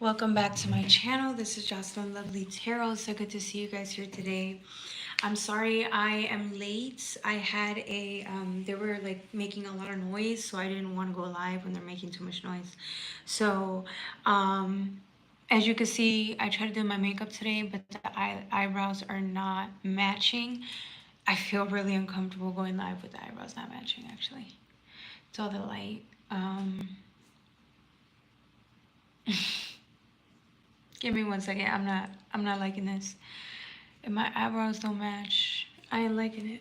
Welcome back to my channel. This is Jocelyn Lovely Tarot. So good to see you guys here today. I'm sorry I am late. I had they were like making a lot of noise, so I didn't want to go live when they're making too much noise. So, as you can see, I tried to do my makeup today, but the eyebrows are not matching. I feel really uncomfortable going live with the eyebrows not matching, actually. It's all the light. Give me 1 second. I'm not liking this. And my eyebrows don't match. I ain't liking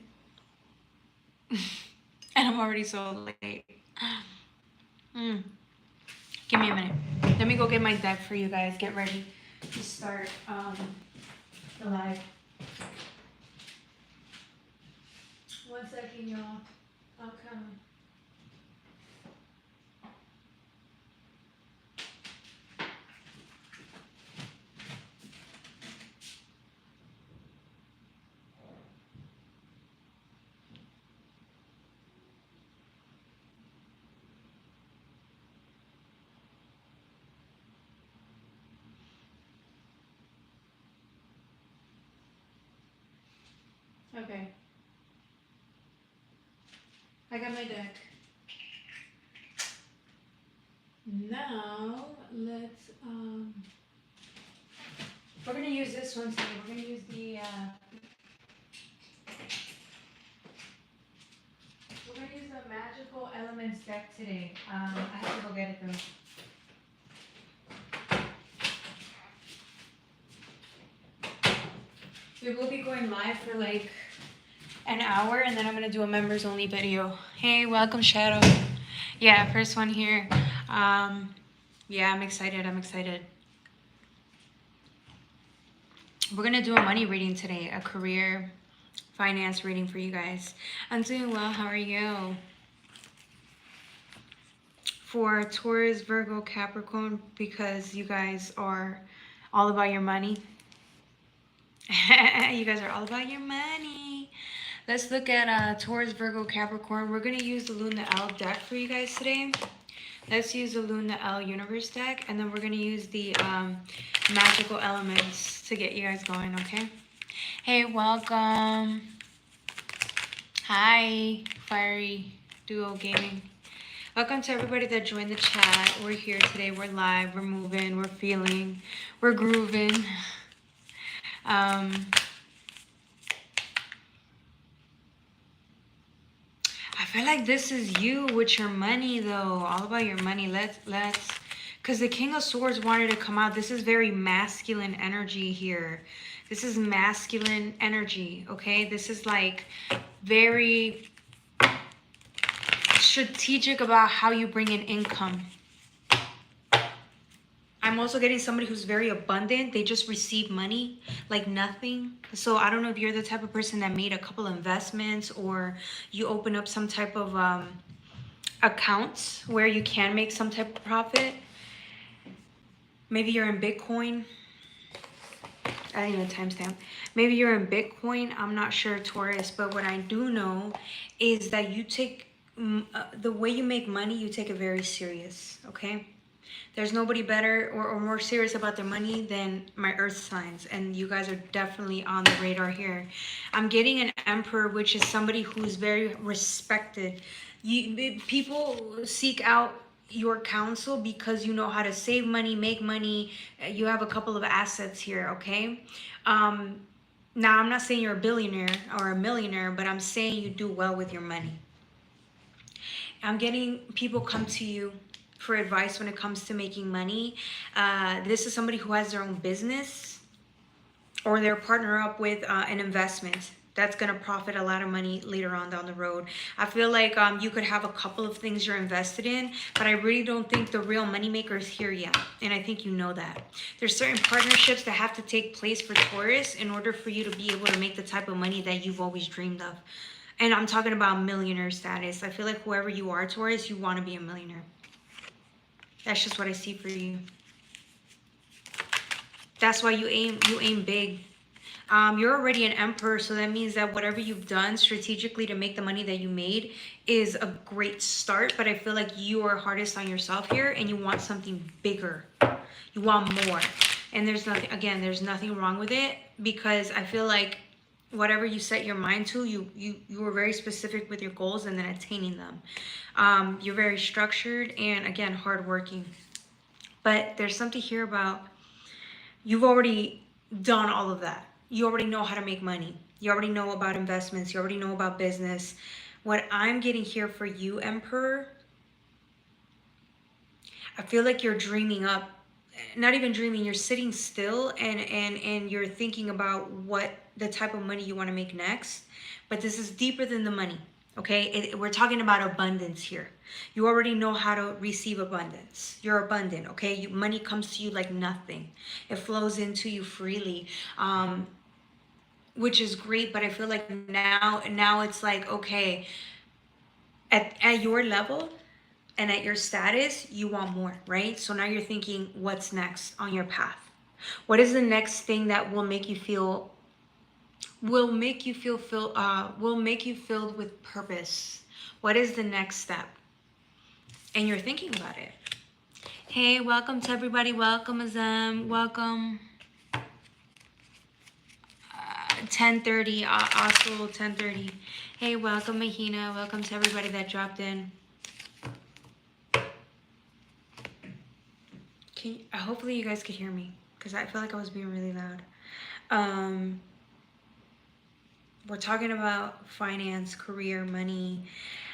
it. And I'm already so late. Give me a minute. Let me go get my deck for you guys. Get ready to start the live. 1 second, y'all. I'm coming. Okay. I got my deck. Now let's we're gonna use this one today. We're gonna use the Magical Elements deck today. I have to go get it though. We will be going live for like an hour, and then I'm gonna do a members only video. Hey, welcome Shadow. Yeah, first one here. Yeah, I'm excited. We're gonna do a money reading today, a career finance reading for you guys. I'm doing well. How are you? For Taurus, Virgo, Capricorn, because you guys are all about your money. You guys are all about your money. Let's look at Taurus, Virgo, Capricorn. We're going to use the Luna L deck for you guys today. Let's use the Luna L Universe deck, and then we're going to use the Magical Elements to get you guys going, okay? Hey, welcome. Hi, Fiery Duo Gaming. Welcome to everybody that joined the chat. We're here today. We're live. We're moving. We're feeling. We're grooving. I feel like this is you with your money, though. All about your money. Let's, because the King of Swords wanted to come out. This is very masculine energy here. This is masculine energy, okay? This is like very strategic about how you bring in income. I'm also getting somebody who's very abundant. They just receive money like nothing. So I don't know if you're the type of person that made a couple investments, or you open up some type of accounts where you can make some type of profit. Maybe you're in Bitcoin. I didn't even timestamp. Maybe you're in Bitcoin. I'm not sure, Taurus. But what I do know is that you take the way you make money, you take it very serious, okay? There's nobody better or more serious about their money than my earth signs. And you guys are definitely on the radar here. I'm getting an emperor, which is somebody who's very respected. People seek out your counsel because you know how to save money, make money. You have a couple of assets here, okay? Now, I'm not saying you're a billionaire or a millionaire, but I'm saying you do well with your money. I'm getting people come to you for advice when it comes to making money. This is somebody who has their own business, or they're partner up with an investment that's going to profit a lot of money later on down the road. I feel like you could have a couple of things you're invested in, but I really don't think the real moneymaker is here yet. And I think you know that. There's certain partnerships that have to take place for Taurus in order for you to be able to make the type of money that you've always dreamed of. And I'm talking about millionaire status. I feel like whoever you are, Taurus, you want to be a millionaire. That's just what I see for you. That's why you aim big. You're already an emperor, so that means that whatever you've done strategically to make the money that you made is a great start. But I feel like you are hardest on yourself here, and you want something bigger. You want more. And there's nothing, again, there's nothing wrong with it, because I feel like whatever you set your mind to, you were very specific with your goals and then attaining them. You're very structured and, again, hardworking. But there's something here about you've already done all of that. You already know how to make money. You already know about investments. You already know about business. What I'm getting here for you, Emperor, I feel like you're dreaming up, not even dreaming, you're sitting still and you're thinking about what the type of money you want to make next. But this is deeper than the money. Okay, we're talking about abundance here. You already know how to receive abundance. You're abundant. Okay, money comes to you like nothing. It flows into you freely, which is great. But I feel like now it's like, okay, at your level and at your status, you want more, right? So now you're thinking, what's next on your path? What is the next thing that will make you feel will make you filled with purpose? What is the next step? And you're thinking about it. Hey, welcome to everybody. Welcome, Azam. Welcome. 10:30, Oslo 10:30. Hey, welcome, Mahina. Welcome to everybody that dropped in. Hopefully you guys could hear me, because I feel like I was being really loud. We're talking about finance, career, money.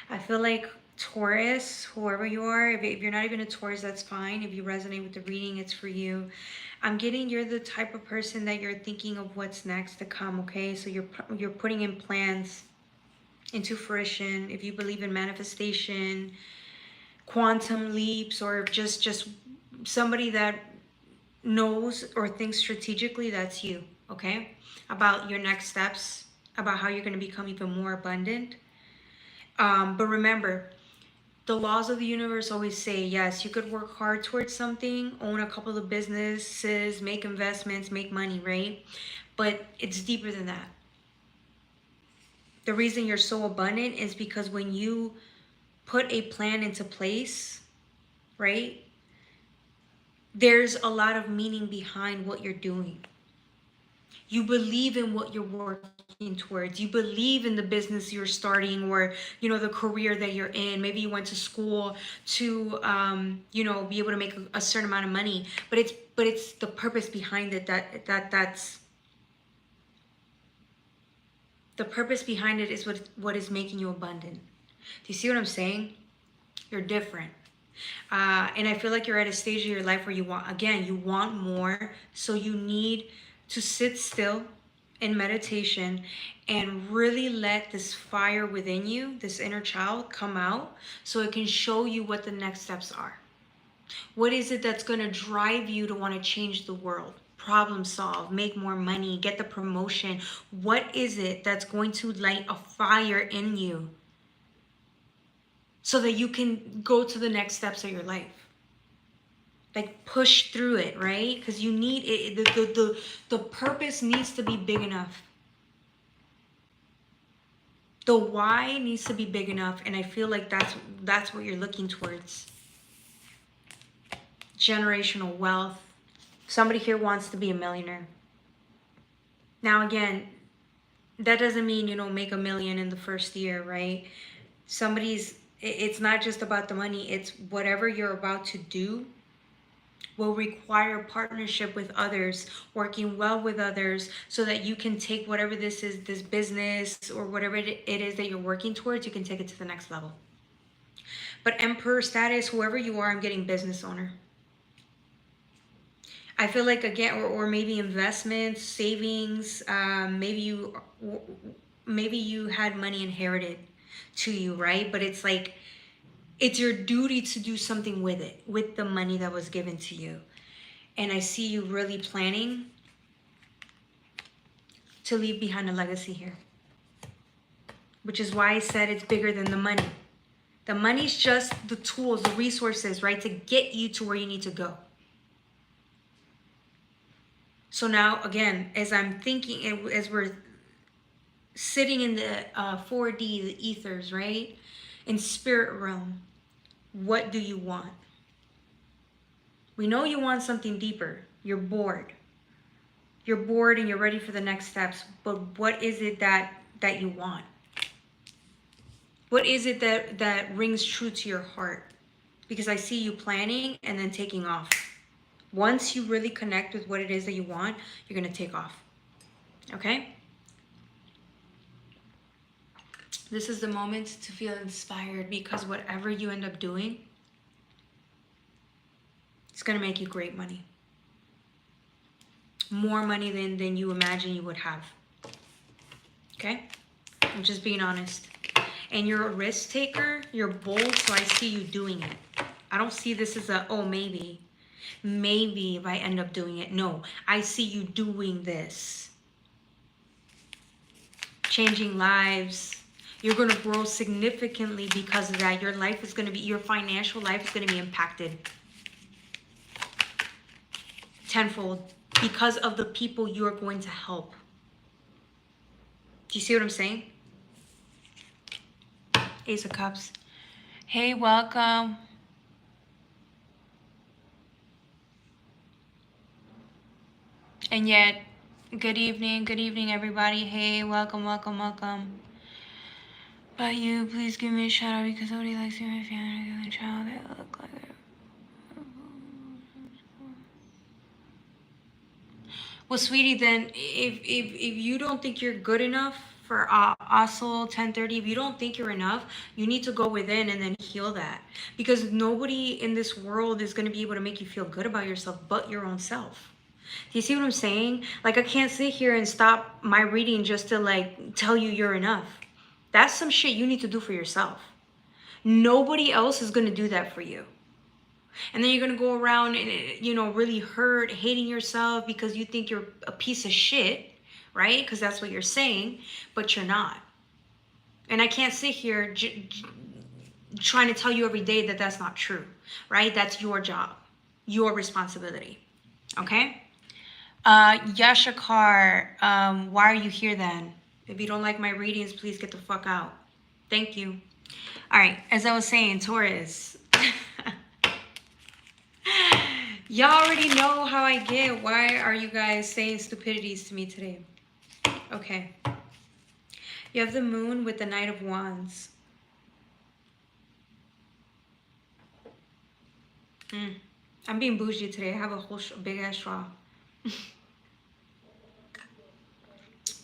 I feel like Taurus, whoever you are, if you're not even a Taurus, that's fine. If you resonate with the reading, it's for you. I'm getting you're the type of person that you're thinking of what's next to come, okay? So you're putting in plans into fruition. If you believe in manifestation, quantum leaps, or just somebody that knows or thinks strategically, that's you, okay? About your next steps, about how you're going to become even more abundant. But remember, the laws of the universe always say, yes, you could work hard towards something, own a couple of businesses, make investments, make money, right? But it's deeper than that. The reason you're so abundant is because when you put a plan into place, right, there's a lot of meaning behind what you're doing. You believe in what you're working towards. You believe in the business you're starting, or, the career that you're in. Maybe you went to school to, be able to make a certain amount of money, but it's the purpose behind it that's the purpose behind it is what is making you abundant. Do you see what I'm saying? You're different. And I feel like you're at a stage of your life where you want more. So you need to sit still in meditation and really let this fire within you, this inner child, come out so it can show you what the next steps are. What is it that's going to drive you to want to change the world? Problem solve, make more money, get the promotion. What is it that's going to light a fire in you so that you can go to the next steps of your life? Like, push through it, right? Because you need it. The purpose needs to be big enough. The why needs to be big enough, and I feel like that's what you're looking towards. Generational wealth. Somebody here wants to be a millionaire. Now, again, that doesn't mean, make $1 million in the first year, right? It's not just about the money. It's whatever you're about to do will require partnership with others, working well with others, so that you can take whatever this is, this business or whatever it is that you're working towards, you can take it to the next level. But Emperor status, whoever you are, I'm getting business owner. I feel like, again, or maybe investments, savings, maybe you had money inherited to you, right? But it's like, it's your duty to do something with it, with the money that was given to you. And I see you really planning to leave behind a legacy here. Which is why I said it's bigger than the money. The money's just the tools, the resources, right, to get you to where you need to go. So now, again, as I'm thinking, as we're sitting in the 4D, the ethers, right? In spirit realm, what do you want? We know you want something deeper. You're bored. You're bored and you're ready for the next steps. But what is it that you want? What is it that rings true to your heart? Because I see you planning and then taking off. Once you really connect with what it is that you want, you're going to take off. Okay? This is the moment to feel inspired, because whatever you end up doing, it's going to make you great money. More money than you imagine you would have. Okay? I'm just being honest. And you're a risk taker. You're bold, so I see you doing it. I don't see this as a, oh, maybe. Maybe if I end up doing it. No, I see you doing this. Changing lives. You're going to grow significantly because of that. Your life is going to be, your financial life is going to be impacted tenfold because of the people you are going to help. Do you see what I'm saying? Ace of Cups. Hey, welcome. And yet, good evening, everybody. Hey, welcome, welcome, welcome. But you, please give me a shout out because nobody likes me, my family, my child. They look like it. Well, sweetie, then if you don't think you're good enough for also 1030, if you don't think you're enough, you need to go within and then heal that, because nobody in this world is going to be able to make you feel good about yourself but your own self. Do you see what I'm saying? Like, I can't sit here and stop my reading just to like tell you you're enough. That's some shit you need to do for yourself. Nobody else is going to do that for you. And then you're going to go around and, you know, really hurt, hating yourself because you think you're a piece of shit, right? Because that's what you're saying, but you're not. And I can't sit here trying to tell you every day that that's not true, right? That's your job, your responsibility, okay? Yashakar, why are you here then? If you don't like my readings, please get the fuck out. Thank you. All right, as I was saying, Taurus. Y'all already know how I get. Why are you guys saying stupidities to me today? Okay. You have the moon with the Knight of Wands. I'm being bougie today. I have a whole big ass straw.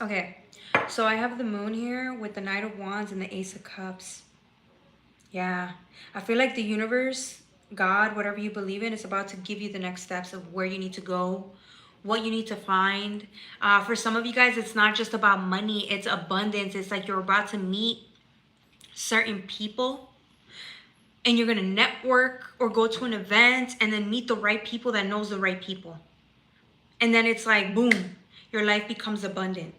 Okay. So I have the moon here with the Knight of Wands and the Ace of Cups. Yeah. I feel like the universe, God, whatever you believe in, is about to give you the next steps of where you need to go, what you need to find. For some of you guys, it's not just about money, it's abundance. It's like you're about to meet certain people and you're going to network or go to an event and then meet the right people that knows the right people. And then it's like, boom, your life becomes abundant.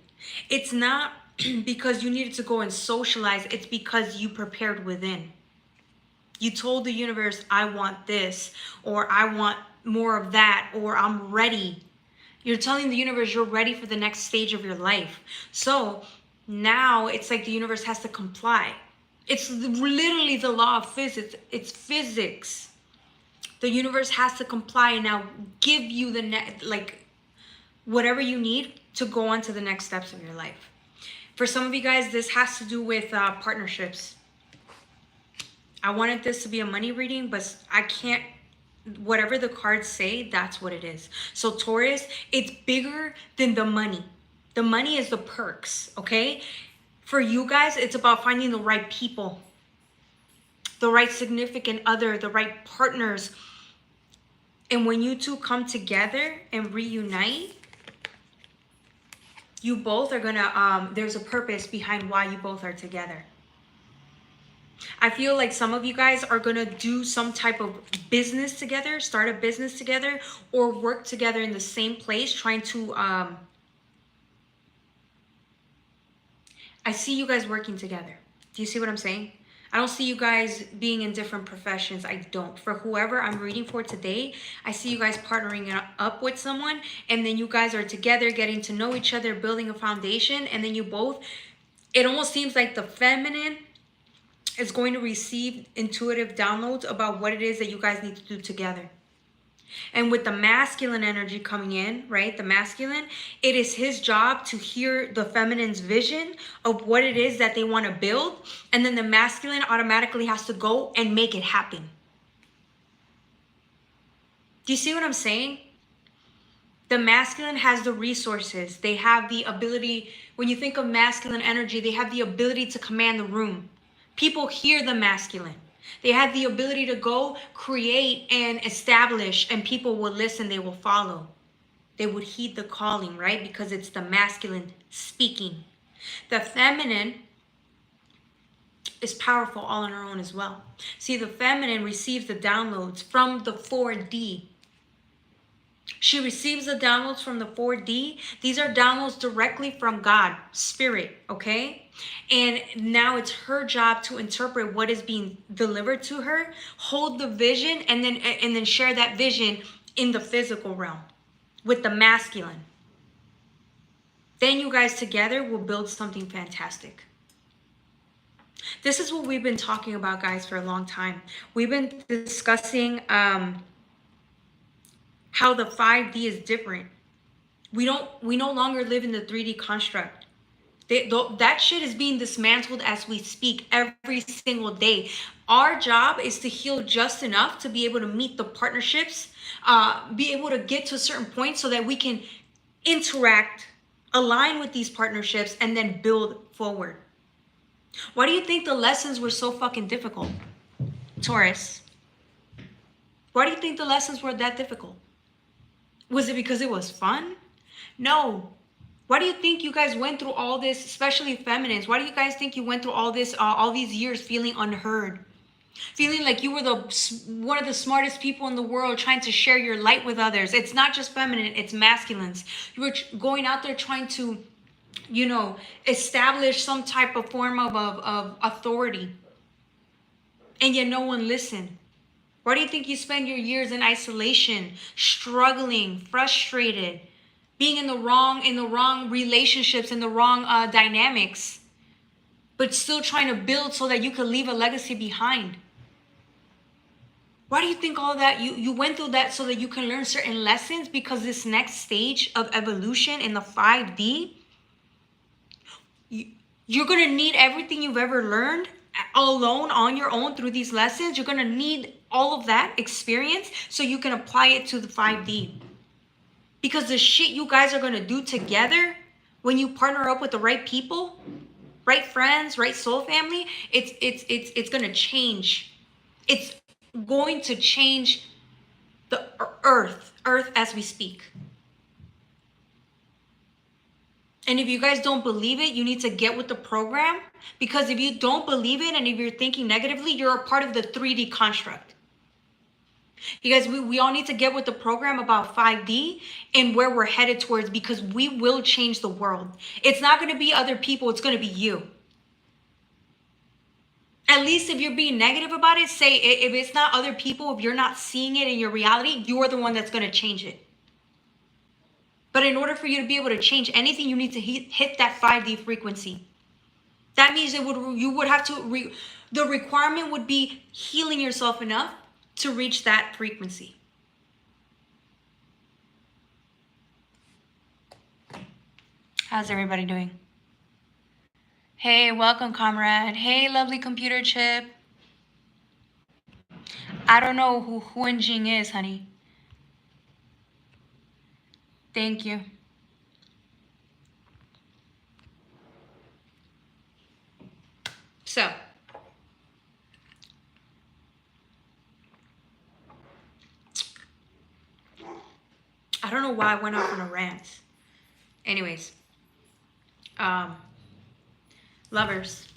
It's not because you needed to go and socialize. It's because you prepared within. You told the universe, I want this, or I want more of that, or I'm ready. You're telling the universe you're ready for the next stage of your life. So now it's like the universe has to comply. It's literally the law of physics. It's physics. The universe has to comply and now give you the whatever you need to go on to the next steps of your life. For some of you guys, this has to do with partnerships. I wanted this to be a money reading, but I can't, whatever the cards say, that's what it is. So Taurus, it's bigger than the money. The money is the perks, okay? For you guys, it's about finding the right people, the right significant other, the right partners. And when you two come together and reunite, you both are gonna, there's a purpose behind why you both are together. I feel like some of you guys are going to do some type of business together, start a business together, or work together in the same place trying to, I see you guys working together. Do you see what I'm saying? I don't see you guys being in different professions. I don't. For whoever I'm reading for today, I see you guys partnering up with someone, and then you guys are together, getting to know each other, building a foundation, and then you both, it almost seems like the feminine is going to receive intuitive downloads about what it is that you guys need to do together. And with the masculine energy coming in, right? The masculine, it is his job to hear the feminine's vision of what it is that they want to build. And then the masculine automatically has to go and make it happen. Do you see what I'm saying? The masculine has the resources. They have the ability. When you think of masculine energy, they have the ability to command the room. People hear the masculine. They have the ability to go create and establish, and people will listen, they will follow. They would heed the calling, right? Because it's the masculine speaking. The feminine is powerful all on her own as well. See, the feminine receives the downloads from the 4D. She receives the downloads from the 4D. These are downloads directly from God, Spirit, okay? And now it's her job to interpret what is being delivered to her, hold the vision, and then share that vision in the physical realm with the masculine. Then you guys together will build something fantastic. This is what we've been talking about, guys, for a long time. We've been discussing how the 5D is different. We no longer live in the 3D construct. That shit is being dismantled as we speak every single day. Our job is to heal just enough to be able to meet the partnerships, be able to get to a certain point so that we can interact, align with these partnerships, and then build forward. Why do you think the lessons were so fucking difficult, Taurus? Why do you think the lessons were that difficult? Was it because it was fun? No. Why do you think you guys went through all this, especially feminines? Why do you guys think you went through all this, all these years feeling unheard? Feeling like you were one of the smartest people in the world, trying to share your light with others. It's not just feminine, it's masculines. You were going out there trying to, establish some type of form of authority. And yet no one listened. Why do you think you spend your years in isolation, struggling, frustrated, being in the wrong relationships, in the wrong dynamics, but still trying to build so that you could leave a legacy behind? Why do you think all that you went through that so that you can learn certain lessons? Because this next stage of evolution in the 5D, you're going to need everything you've ever learned alone on your own through these lessons. You're going to need all of that experience so you can apply it to the 5D. Because the shit you guys are going to do together when you partner up with the right people, right friends, right soul family, it's going to change. It's going to change the earth as we speak. And if you guys don't believe it, you need to get with the program. Because if you don't believe it and if you're thinking negatively, you're a part of the 3D construct. You guys, we all need to get with the program about 5D and where we're headed towards, because we will change the world. It's not going to be other people. It's going to be you. At least if you're being negative about it, say if it's not other people, if you're not seeing it in your reality, you're the one that's going to change it. But in order for you to be able to change anything, you need to hit that 5D frequency. That means you would have to, the requirement would be healing yourself enough to reach that frequency. How's everybody doing? Hey, welcome, comrade. Hey, lovely computer chip. I don't know who Huan Jing is, honey. Thank you. So, I don't know why I went off on a rant. Anyways, lovers.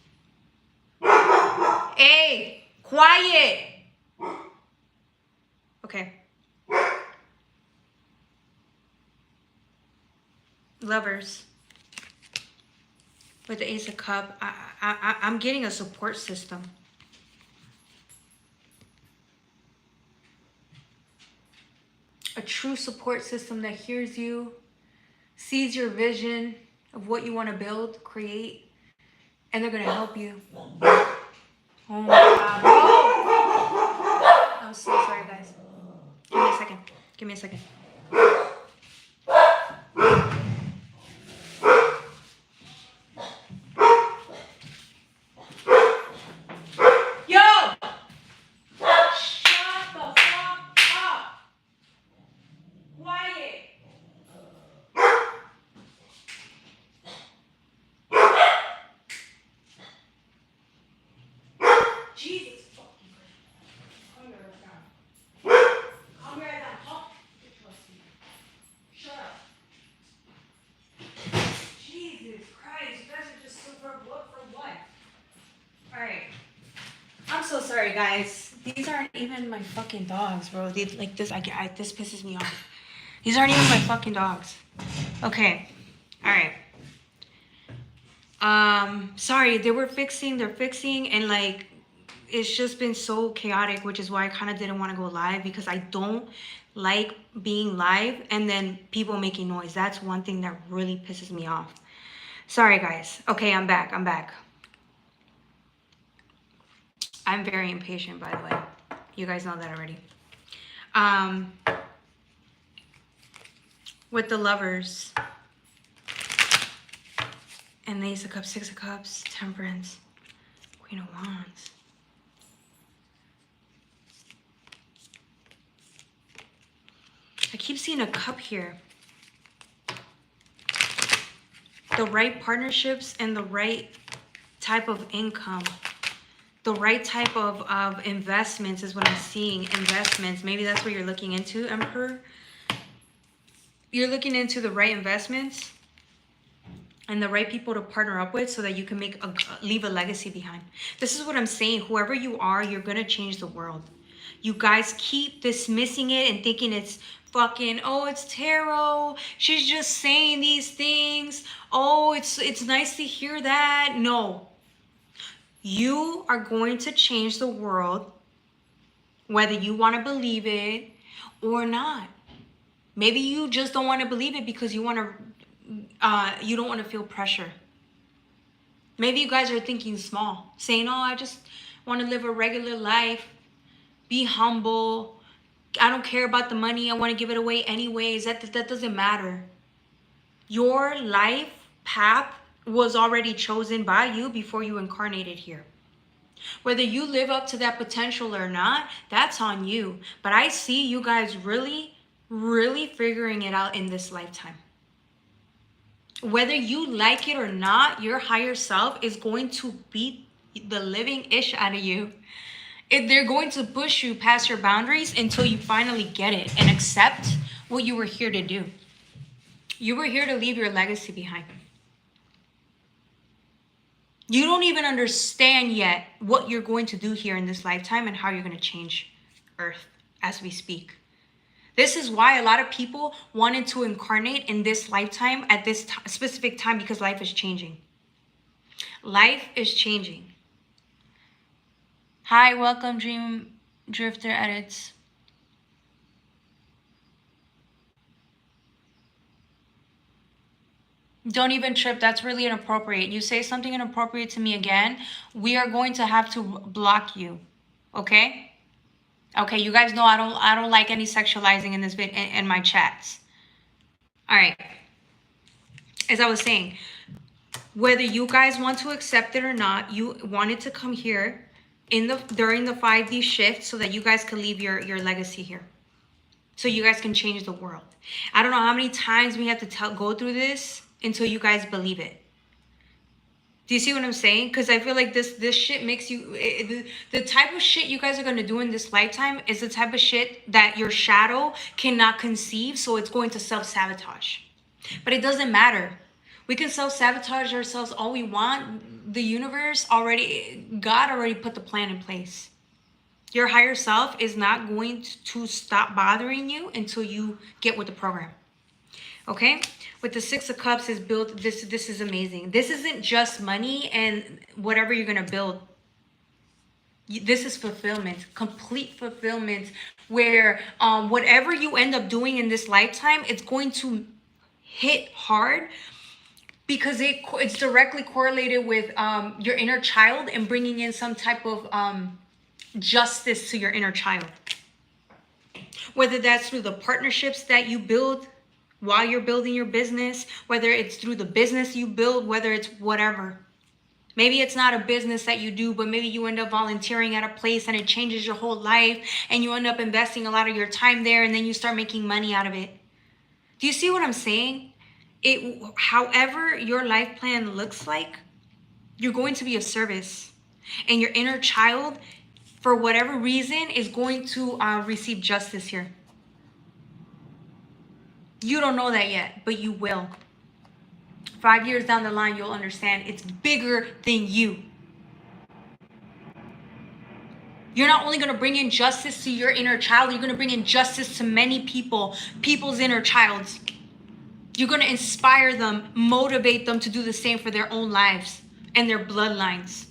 Hey, quiet. Okay. Lovers. With the Ace of Cups, I'm getting a support system. a true support system that hears you, sees your vision of what you want to build, create, and they're going to help you. Oh my God. Oh! I'm so sorry, guys. Give me a second. Give me a second. Yo! Shut the fuck up! Quiet! Jesus fucking Christ. Come here, down. Come here, down. Huh? Shut up. Jesus Christ, you guys are just super what for what? Alright. I'm so sorry, guys. These aren't even my fucking dogs, bro. Like this, this pisses me off. These aren't even my fucking dogs. Okay. Alright. Sorry, they're fixing, and like, it's just been so chaotic, which is why I kind of didn't want to go live, because I don't like being live and then people making noise. That's one thing that really pisses me off. Sorry, guys. Okay, I'm back. I'm very impatient, by the way. You guys know that already. With the Lovers and the Ace of Cups, Six of Cups, Temperance, Queen of Wands. I keep seeing a cup here. The right partnerships and the right type of income. The right type of investments is what I'm seeing. Investments. Maybe that's what you're looking into, Emperor. You're looking into the right investments and the right people to partner up with so that you can leave a legacy behind. This is what I'm saying. Whoever you are, you're going to change the world. You guys keep dismissing it and thinking it's fucking, oh, it's tarot. She's just saying these things. Oh, it's nice to hear that. No. You are going to change the world, whether you want to believe it or not. Maybe you just don't want to believe it because you don't want to feel pressure. Maybe you guys are thinking small, saying, oh, I just want to live a regular life, be humble. I don't care about the money. I want to give it away anyways. That doesn't matter. Your life path was already chosen by you before you incarnated here. Whether you live up to that potential or not, that's on you. But I see you guys really, really figuring it out in this lifetime. Whether you like it or not, your higher self is going to beat the living ish out of you. They're going to push you past your boundaries until you finally get it and accept what you were here to do. You were here to leave your legacy behind. You don't even understand yet what you're going to do here in this lifetime and how you're going to change Earth as we speak. This is why a lot of people wanted to incarnate in this lifetime at this specific time, because life is changing. Life is changing. Hi, welcome, Dream Drifter Edits. Don't even trip. That's really inappropriate. You say something inappropriate to me again, we are going to have to block you. Okay? Okay, you guys know I don't like any sexualizing in this in my chats. All right. As I was saying, whether you guys want to accept it or not, you wanted to come here during the 5D shift so that you guys can leave your legacy here. So you guys can change the world. I don't know how many times we have to go through this until you guys believe it. Do you see what I'm saying? Because I feel like this shit makes you... The type of shit you guys are going to do in this lifetime is the type of shit that your shadow cannot conceive, so it's going to self-sabotage. But it doesn't matter. We can self-sabotage ourselves all we want. The universe God already put the plan in place. Your higher self is not going to stop bothering you until you get with the program. Okay? With the Six of Cups is built, this is amazing. This isn't just money and whatever you're going to build. This is fulfillment, complete fulfillment, where whatever you end up doing in this lifetime, it's going to hit hard because it's directly correlated with your inner child and bringing in some type of justice to your inner child. Whether that's through the partnerships that you build while you're building your business, whether it's through the business you build, whether it's whatever. Maybe it's not a business that you do, but maybe you end up volunteering at a place and it changes your whole life and you end up investing a lot of your time there and then you start making money out of it. Do you see what I'm saying? However your life plan looks like, you're going to be of service. And your inner child, for whatever reason, is going to receive justice here. You don't know that yet, but you will. 5 years down the line, you'll understand it's bigger than you. You're not only going to bring in justice to your inner child, you're going to bring in justice to many people's inner childs. You're going to inspire them, motivate them to do the same for their own lives and their bloodlines.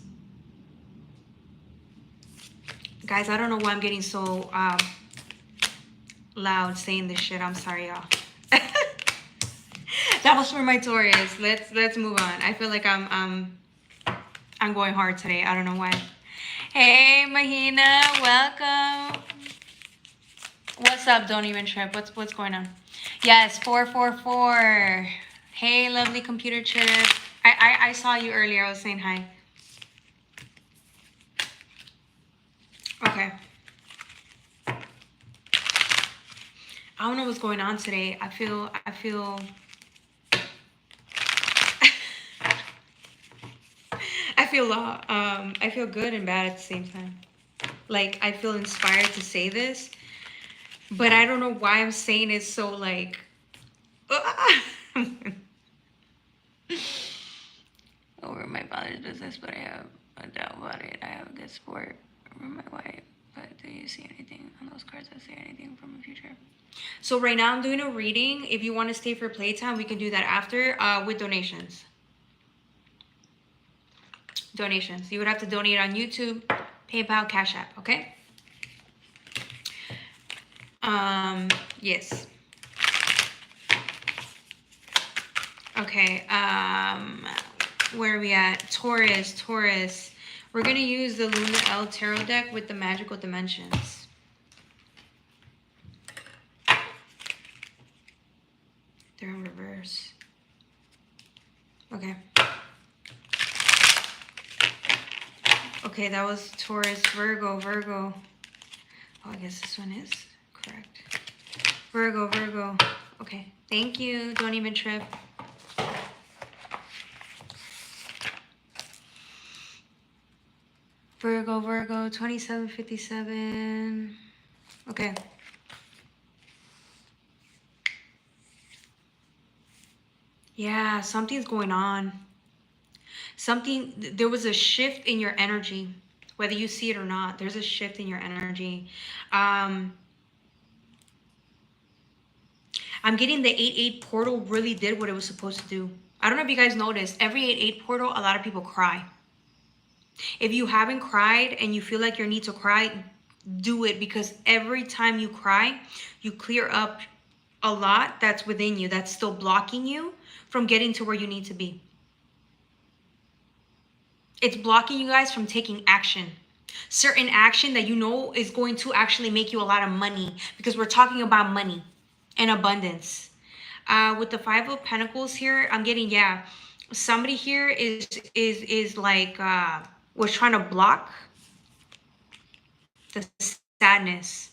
Guys, I don't know why I'm getting so loud saying this shit. I'm sorry, y'all. That was for my Taurus. Let's move on. I feel like I'm going hard today. I don't know why. Hey, Mahina, welcome. What's up? Don't even trip. What's going on? Yes, 444. Hey, lovely computer chip. I saw you earlier. I was saying hi. Okay. I don't know what's going on today. I feel I feel good and bad at the same time. Like, I feel inspired to say this, but I don't know why I'm saying it so like over my father's business, but I have a doubt about it. I have a good support from my wife. But do you see anything on those cards that say anything from the future? So right now I'm doing a reading. If you want to stay for playtime, we can do that after with donations. Donations. You would have to donate on YouTube, PayPal, Cash App, okay? Yes. Okay, where are we at? Taurus. We're going to use the Luna L Tarot deck with the magical dimensions. They're in reverse. Okay. Okay, that was Taurus, Virgo. Oh, I guess this one is correct. Virgo. Okay, thank you. Don't even trip. Virgo, 2757. Okay. Yeah, something's going on. There was a shift in your energy, whether you see it or not. There's a shift in your energy. I'm getting the 8-8 portal really did what it was supposed to do. I don't know if you guys noticed, every 8-8 portal, a lot of people cry. If you haven't cried and you feel like you need to cry, do it, because every time you cry, you clear up a lot that's within you that's still blocking you from getting to where you need to be. It's blocking you guys from taking action. Certain action that you know is going to actually make you a lot of money, because we're talking about money and abundance. With the 5 of Pentacles here, I'm getting, yeah, somebody here is like was trying to block the sadness.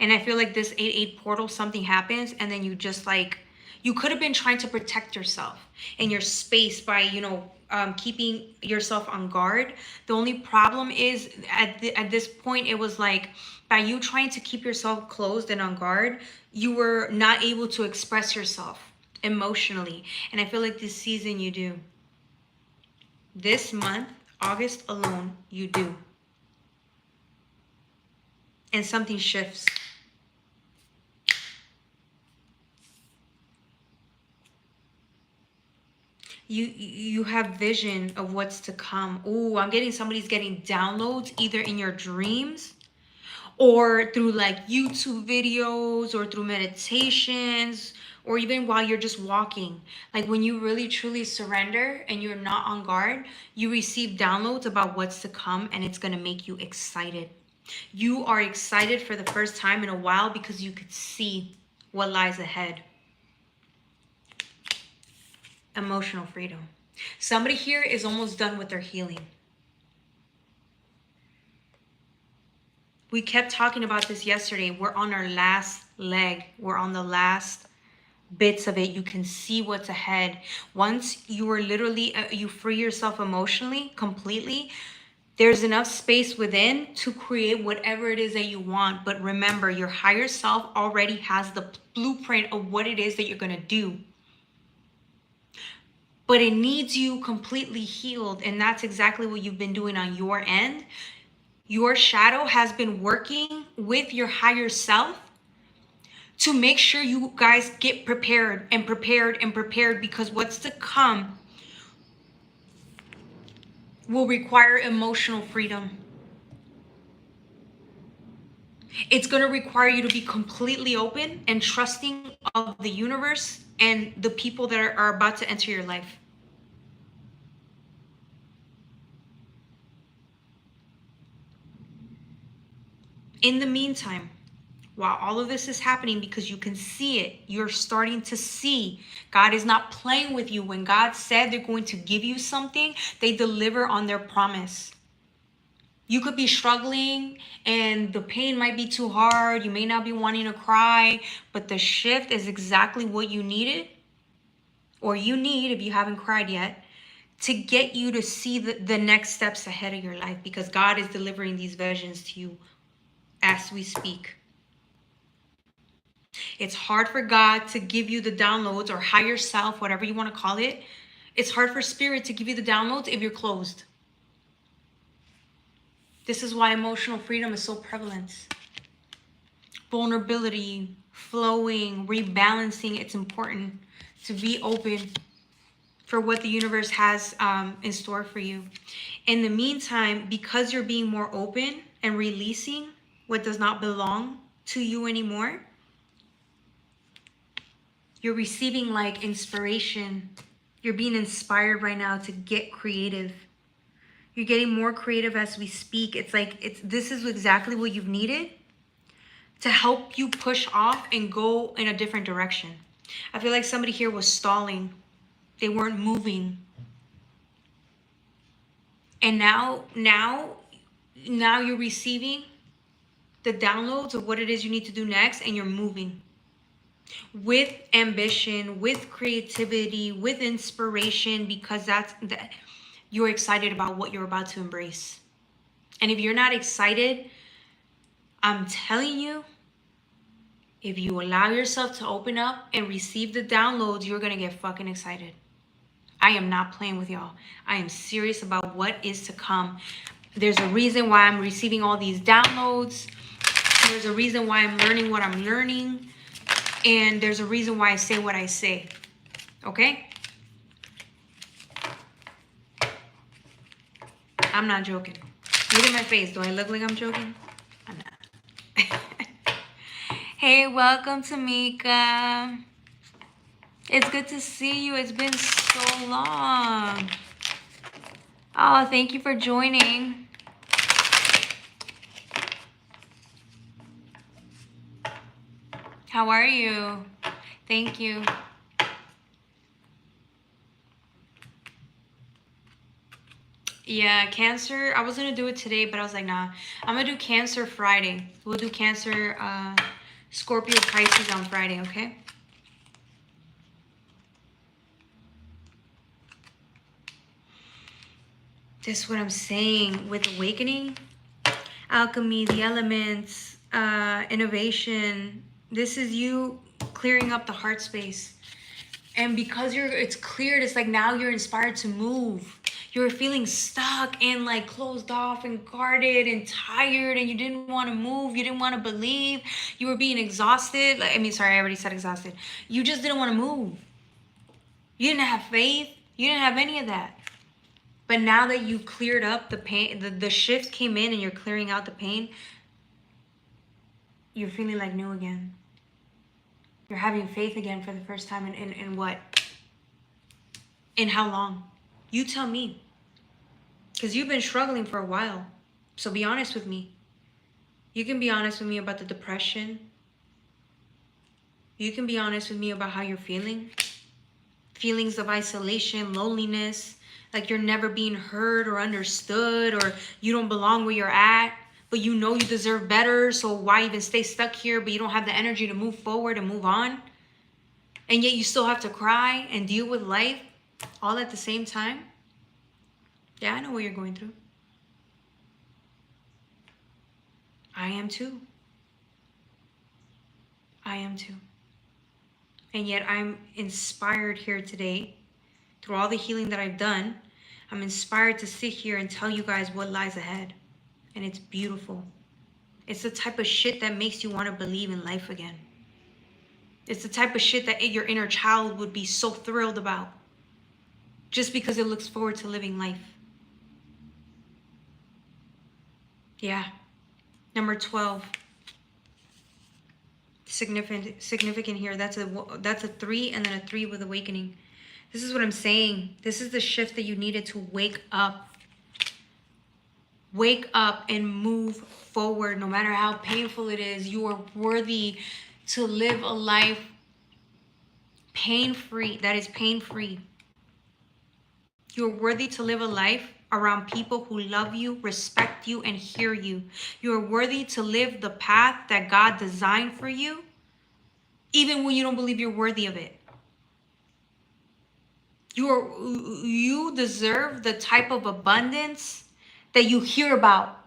And I feel like this 8-8 portal, something happens and then you just like, you could have been trying to protect yourself and your space by, you know, keeping yourself on guard. The only problem is at this point, it was like by you trying to keep yourself closed and on guard, you were not able to express yourself emotionally. And I feel like this season you do. This month, August alone, you do. And something shifts. You have vision of what's to come. Oh, I'm getting somebody's getting downloads either in your dreams or through like YouTube videos or through meditations or even while you're just walking. Like when you really truly surrender and you're not on guard, you receive downloads about what's to come, and it's going to make you excited. You are excited for the first time in a while because you could see what lies ahead. Emotional freedom. Somebody here is almost done with their healing. We kept talking about this yesterday. We're on our last leg. We're on the last bits of it. You can see what's ahead. Once you are literally, you free yourself emotionally, completely, there's enough space within to create whatever it is that you want. But remember, your higher self already has the blueprint of what it is that you're going to do. But it needs you completely healed. And that's exactly what you've been doing on your end. Your shadow has been working with your higher self to make sure you guys get prepared and prepared and prepared, because what's to come will require emotional freedom. It's going to require you to be completely open and trusting of the universe and the people that are about to enter your life. In the meantime, while all of this is happening, because you can see it, you're starting to see God is not playing with you. When God said they're going to give you something, they deliver on their promise. You could be struggling and the pain might be too hard. You may not be wanting to cry, but the shift is exactly what you needed, or you need if you haven't cried yet, to get you to see the next steps ahead of your life, because God is delivering these visions to you as we speak. It's hard for God to give you the downloads, or higher self, whatever you want to call it. It's hard for spirit to give you the downloads if you're closed. This is why emotional freedom is so prevalent. Vulnerability, flowing, rebalancing. It's important to be open for what the universe has in store for you. In the meantime, because you're being more open and releasing what does not belong to you anymore, you're receiving like inspiration. You're being inspired right now to get creative. You're getting more creative as we speak. It's like this is exactly what you've needed to help you push off and go in a different direction. I feel like somebody here was stalling. They weren't moving. And now you're receiving the downloads of what it is you need to do next, and you're moving with ambition, with creativity, with inspiration, because that you're excited about what you're about to embrace. And if you're not excited, I'm telling you, if you allow yourself to open up and receive the downloads, you're gonna get fucking excited. I am not playing with y'all. I am serious about what is to come. There's a reason why I'm receiving all these downloads. There's a reason why I'm learning what I'm learning. And there's a reason why I say what I say. Okay? I'm not joking. Look at my face. Do I look like I'm joking? I'm not. Hey, welcome, Tamika. It's good to see you. It's been so long. Oh, thank you for joining. How are you? Thank you. Yeah, Cancer. I was going to do it today, but I was like, nah. I'm going to do Cancer Friday. We'll do Cancer, Scorpio, Pisces on Friday, okay? This is what I'm saying with awakening. Alchemy, the elements, innovation. This is you clearing up the heart space. And because it's cleared, it's like now you're inspired to move. You're feeling stuck and like closed off and guarded and tired, and you didn't want to move. You didn't want to believe. You were being exhausted. Sorry, I already said exhausted. You just didn't want to move. You didn't have faith. You didn't have any of that. But now that you cleared up the pain, the shift came in and you're clearing out the pain, you're feeling like new again. You're having faith again for the first time in what? In how long? You tell me. Because you've been struggling for a while. So be honest with me. You can be honest with me about the depression. You can be honest with me about how you're feeling. Feelings of isolation, loneliness, like you're never being heard or understood, or you don't belong where you're at, but you know you deserve better, so why even stay stuck here, but you don't have the energy to move forward and move on? And yet you still have to cry and deal with life all at the same time? Yeah, I know what you're going through. I am too. I am too. And yet I'm inspired here today, through all the healing that I've done, I'm inspired to sit here and tell you guys what lies ahead. And it's beautiful. It's the type of shit that makes you want to believe in life again. It's the type of shit that your inner child would be so thrilled about, just because it looks forward to living life. Yeah. Number 12. Significant here. That's a 3 and then a 3 with awakening. This is what I'm saying. This is the shift that you needed to wake up. Wake up and move forward. No matter how painful it is, you are worthy to live a life pain-free. That is pain-free. You're worthy to live a life around people who love you, respect you, and hear you. You're worthy to live the path that God designed for you, even when you don't believe you're worthy of it. You deserve the type of abundance that you hear about,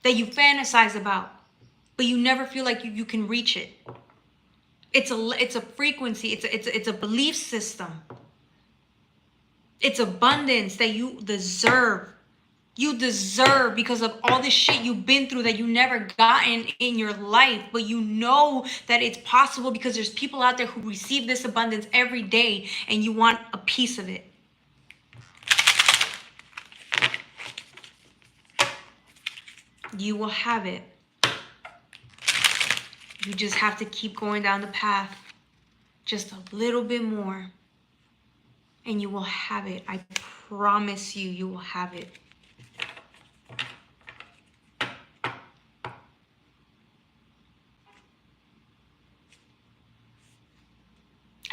that you fantasize about, but you never feel like you can reach it. It's a frequency. It's a belief system. It's abundance that you deserve. You deserve, because of all the shit you've been through that you never gotten in your life, but you know that it's possible because there's people out there who receive this abundance every day and you want a piece of it. You will have it. You just have to keep going down the path just a little bit more, and you will have it. I promise you, you will have it.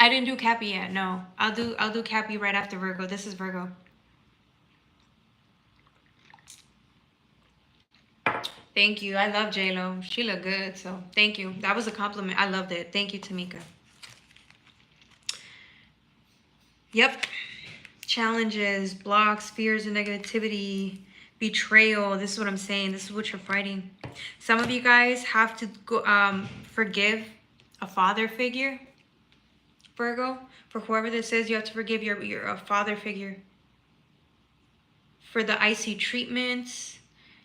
I didn't do Cappy yet. No, I'll do Cappy right after Virgo. This is Virgo. Thank you. I love J-Lo. She looked good, so thank you. That was a compliment. I loved it. Thank you, Tamika. Yep. Challenges, blocks, fears, and negativity, betrayal. This is what I'm saying. This is what you're fighting. Some of you guys have to go, forgive a father figure. Virgo, for whoever this is, you have to forgive your father figure. For the icy treatments,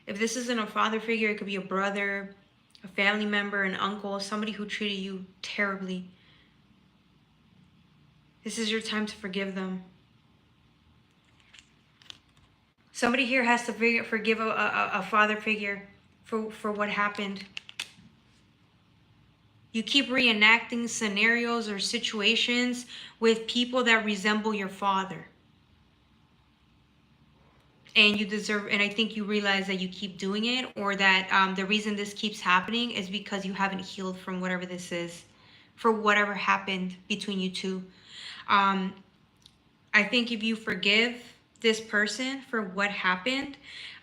if this isn't a father figure, it could be a brother, a family member, an uncle, somebody who treated you terribly. This is your time to forgive them. Somebody here has to forgive a father figure for what happened. You keep reenacting scenarios or situations with people that resemble your father. And you deserve, and I think you realize that you keep doing it, or that the reason this keeps happening is because you haven't healed from whatever this is, for whatever happened between you two. I think if you forgive this person for what happened,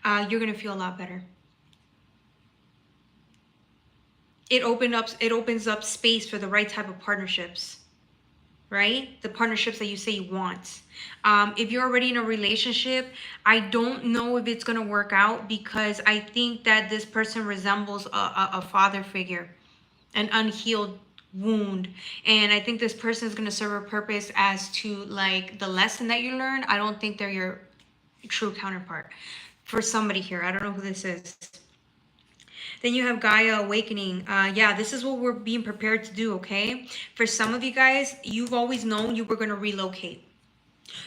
you're going to feel a lot better. It opens up space for the right type of partnerships, right? The partnerships that you say you want. If you're already in a relationship, I don't know if it's going to work out, because I think that this person resembles a father figure, an unhealed wound. And I think this person is going to serve a purpose as to like the lesson that you learn. I don't think they're your true counterpart. For somebody here, I don't know who this is. Then you have Gaia awakening. Yeah, this is what we're being prepared to do, okay? For some of you guys, you've always known you were going to relocate.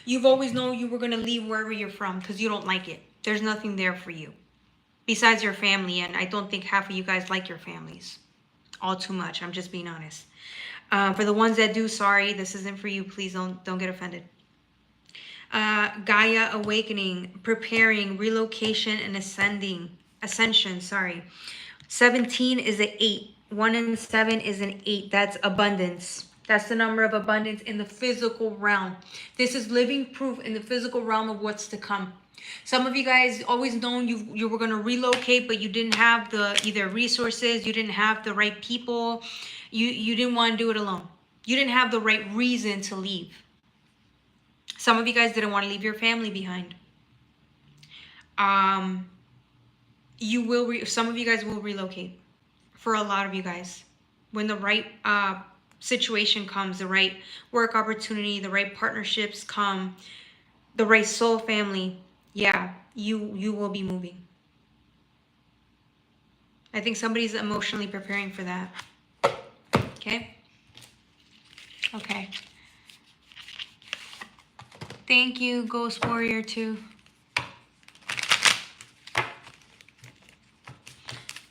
You've always known you were going to leave wherever you're from because you don't like it. There's nothing there for you besides your family, and I don't think half of you guys like your families all too much. I'm just being honest. For the ones that do, sorry, this isn't for you. Please don't get offended. Gaia awakening, preparing, relocation, and ascension. Sorry. 17 is an 8. 1 and 7 is an 8. That's abundance. That's the number of abundance in the physical realm. This is living proof in the physical realm of what's to come. Some of you guys always known you were going to relocate, but you didn't have the either resources, you didn't have the right people, you didn't want to do it alone. You didn't have the right reason to leave. Some of you guys didn't want to leave your family behind. You will. Some of you guys will relocate. For a lot of you guys, when the right situation comes, the right work opportunity, the right partnerships come, the right soul family, yeah, you will be moving. I think somebody's emotionally preparing for that. Okay. Okay. Thank you, Ghost Warrior 2.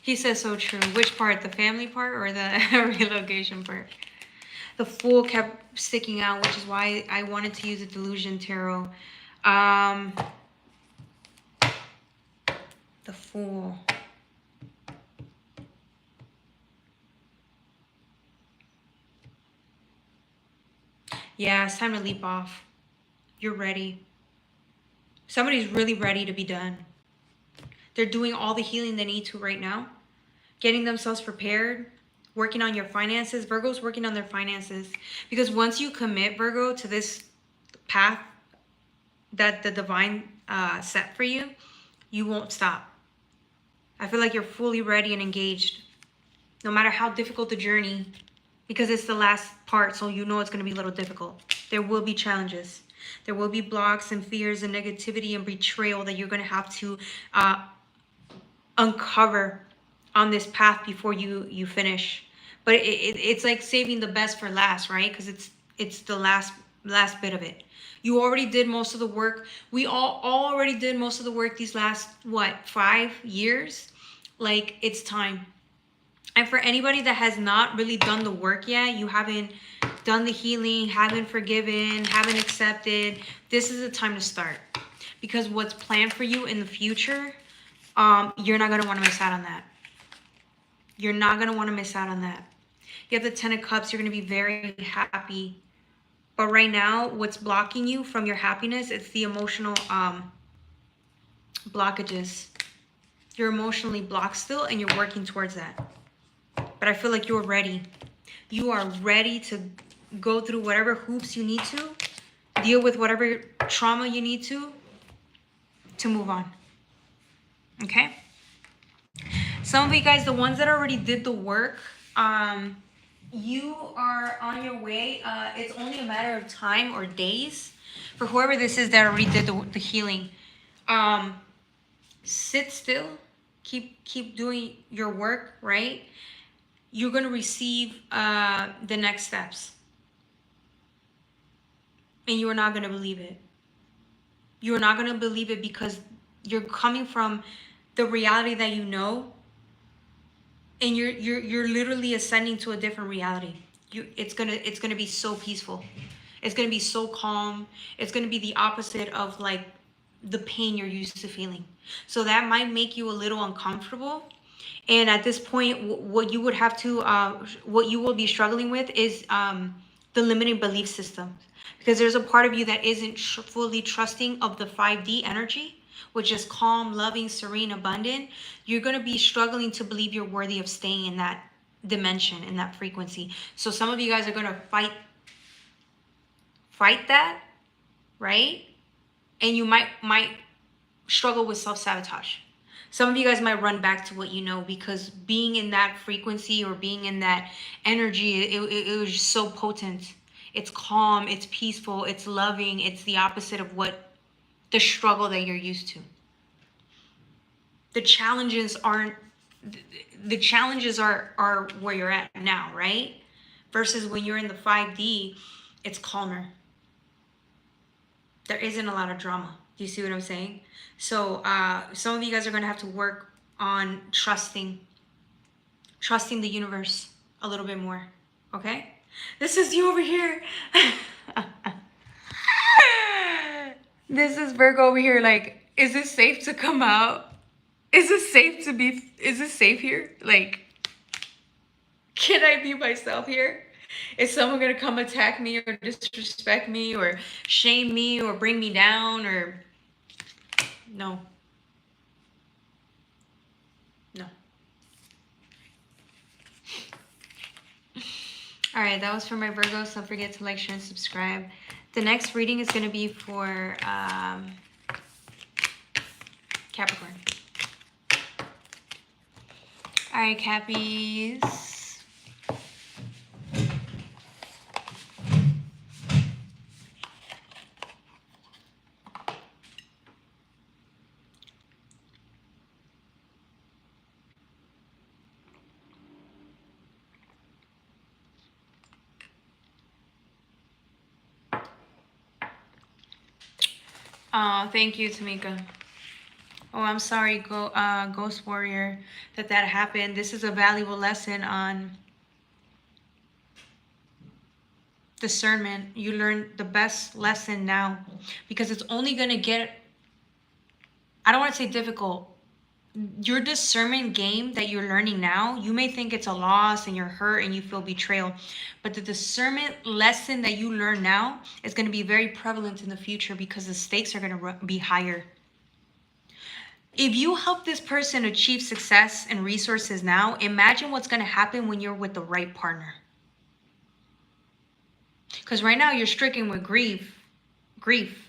He says so true. Which part? The family part or the relocation part? The Fool kept sticking out, which is why I wanted to use a Delusion Tarot. The Fool. Yeah, it's time to leap off. You're ready. Somebody's really ready to be done. They're doing all the healing they need to right now. Getting themselves prepared. Working on your finances. Virgo's working on their finances. Because once you commit, Virgo, to this path that the divine set for you, you won't stop. I feel like you're fully ready and engaged. No matter how difficult the journey, because it's the last part, so you know it's going to be a little difficult. There will be challenges. There will be blocks and fears and negativity and betrayal that you're going to have to uncover on this path before you finish. But it's like saving the best for last, right? Because it's the last bit of it. You already did most of the work. We all already did most of the work these last, 5 years? Like, it's time. And for anybody that has not really done the work yet, you haven't done the healing, haven't forgiven, haven't accepted, this is the time to start. Because what's planned for you in the future, you're not going to want to miss out on that. You're not going to want to miss out on that. You have the 10 of Cups, you're going to be very happy. But right now, what's blocking you from your happiness, it's the emotional blockages. You're emotionally blocked still, and you're working towards that. But I feel like you're ready. You are ready to go through whatever hoops you need to, deal with whatever trauma you need to move on. Okay? Some of you guys, the ones that already did the work, you are on your way. It's only a matter of time or days for whoever this is that already did the healing. Sit still. Keep doing your work, right? You're going to receive the next steps. And you are not going to believe it. You are not going to believe it because you're coming from the reality that you know, and you're literally ascending to a different reality. It's gonna be so peaceful. It's gonna be so calm. It's gonna be the opposite of like the pain you're used to feeling. So that might make you a little uncomfortable. And at this point, what you would have to, what you will be struggling with is the limiting belief system. Because there's a part of you that isn't fully trusting of the 5D energy, which is calm, loving, serene, abundant. You're going to be struggling to believe you're worthy of staying in that dimension, in that frequency. So some of you guys are going to fight that, right? And you might struggle with self-sabotage. Some of you guys might run back to what you know, because being in that frequency or being in that energy, it was just so potent. It's calm, it's peaceful, it's loving, it's the opposite of what the struggle that you're used to. The challenges are where you're at now, right? Versus when you're in the 5D, it's calmer. There isn't a lot of drama. Do you see what I'm saying? So some of you guys are going to have to work on trusting the universe a little bit more. Okay? This is you over here. This is Virgo over here. Like, is it safe to come out? Is it safe here? Like, can I be myself here? Is someone gonna come attack me or disrespect me or shame me or bring me down or no. No. Alright, that was for my Virgos. Don't forget to like, share, and subscribe. The next reading is gonna be for Capricorn. Alright, Cappies. Thank you, Tamika. Oh, I'm sorry, Ghost Warrior, that happened. This is a valuable lesson on discernment. You learn the best lesson now because it's only going to get, I don't want to say difficult. Your discernment game that you're learning now, you may think it's a loss and you're hurt and you feel betrayal, but the discernment lesson that you learn now is going to be very prevalent in the future because the stakes are going to be higher. If you help this person achieve success and resources now, imagine what's going to happen when you're with the right partner. Because right now you're stricken with grief.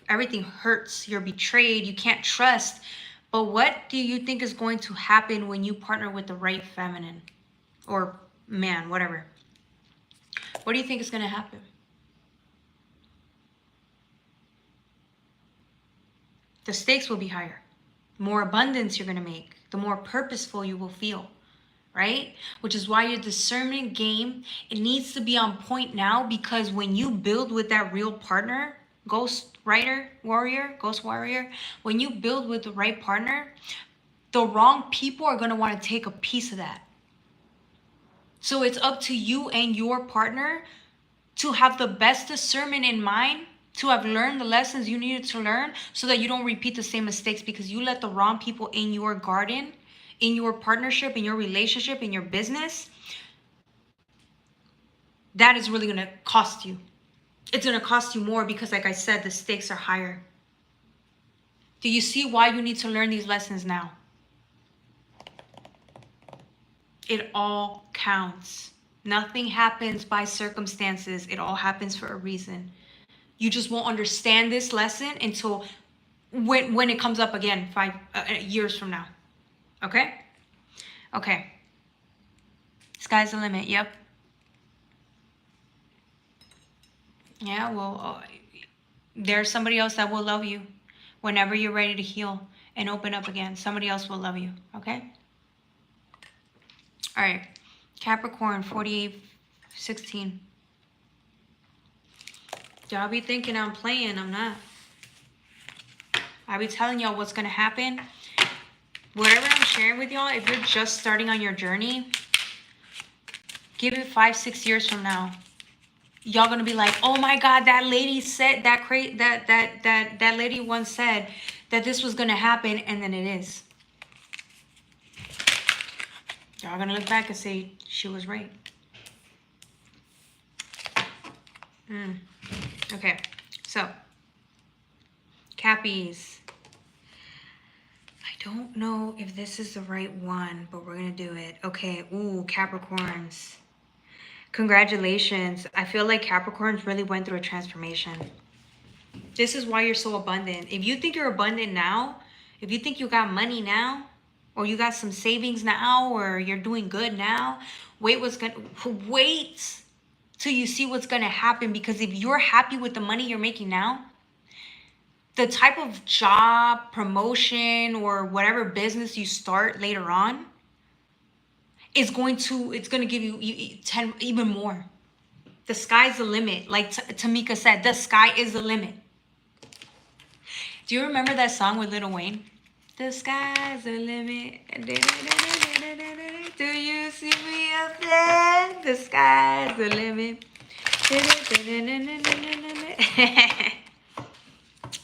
Everything hurts. You're betrayed. You can't trust. But what do you think is going to happen when you partner with the right feminine or man, whatever? What do you think is going to happen? The stakes will be higher. More abundance you're going to make. The more purposeful you will feel, right? Which is why your discernment game, it needs to be on point now, because when you build with that real partner, Ghost Warrior, when you build with the right partner, the wrong people are going to want to take a piece of that. So it's up to you and your partner to have the best discernment in mind, to have learned the lessons you needed to learn so that you don't repeat the same mistakes, because you let the wrong people in your garden, in your partnership, in your relationship, in your business. That is really going to cost you. It's going to cost you more because, like I said, the stakes are higher. Do you see why you need to learn these lessons now? It all counts. Nothing happens by circumstances. It all happens for a reason. You just won't understand this lesson until when it comes up again 5 years from now. Okay? Okay. Sky's the limit. Yep. Yeah, well, there's somebody else that will love you whenever you're ready to heal and open up again. Somebody else will love you. Okay? All right. Capricorn 48:16. Y'all be thinking I'm playing. I'm not. I be telling y'all what's going to happen. Whatever I'm sharing with y'all, if you're just starting on your journey, give it 5-6 years from now. Y'all going to be like, oh my God, that lady said, that lady once said that this was going to happen, and then it is. Y'all going to look back and say, she was right. Okay, so, Cappies. I don't know if this is the right one, but we're going to do it. Okay, ooh, Capricorns. Congratulations. I feel like Capricorns really went through a transformation. This is why you're so abundant. If you think you're abundant now, if you think you got money now, or you got some savings now, or you're doing good now, wait till you see what's going to happen. Because if you're happy with the money you're making now, the type of job, promotion, or whatever business you start later on, it's going to give you 10, even more. The sky's the limit. Like Tamika said, the sky is the limit. Do you remember that song with Lil Wayne? The sky's the limit. Do you see me up there? The sky's the limit.